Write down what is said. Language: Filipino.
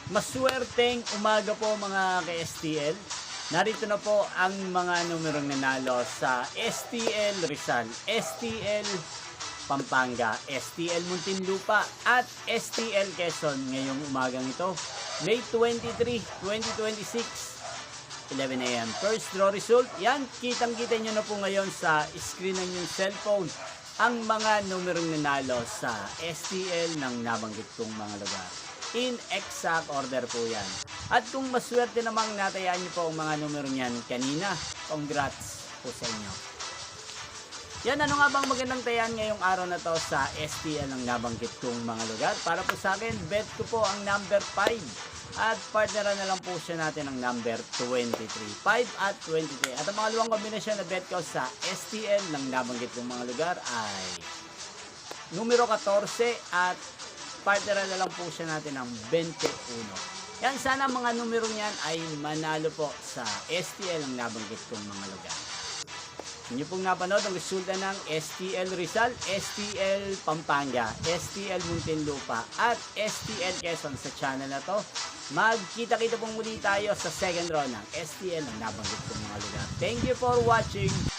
Maswerteng umaga po mga ka-STL. Narito na po ang mga numerong nanalo sa STL Rizal, STL Pampanga, STL Muntinlupa at STL Quezon ngayong umagang ito. May 23, 2026, 11 AM. First draw result. Yan, kitang-kita nyo na po ngayon sa screen ng yung cellphone ang mga numerong nanalo sa STL ng nabanggit kong mga lugar. In exact order po yan. At kung maswerte namang natayaan nyo po ang mga numero niyan kanina, congrats po sa inyo. Yan, ano nga bang magandang tayan ngayong araw na to sa STL ng nabanggit kong mga lugar? Para po sa akin, bet ko po ang number 5. At partneran na lang po siya natin ang number 23. 5 at 23. At ang mga luwang kombinasyon na bet ko sa STL ng nabanggit kong mga lugar ay numero 14 at partneran na lang po siya natin ng 21. Yan, sana mga numero niyan ay manalo po sa STL ang nabanggit kong mga lugar. Inyo pong napanood ang resulta ng STL Rizal, STL Pampanga, STL Muntinlupa at STL Quezon sa channel na to. Magkita-kita pong muli tayo sa second round ng STL ang nabanggit kong mga lugar. Thank you for watching.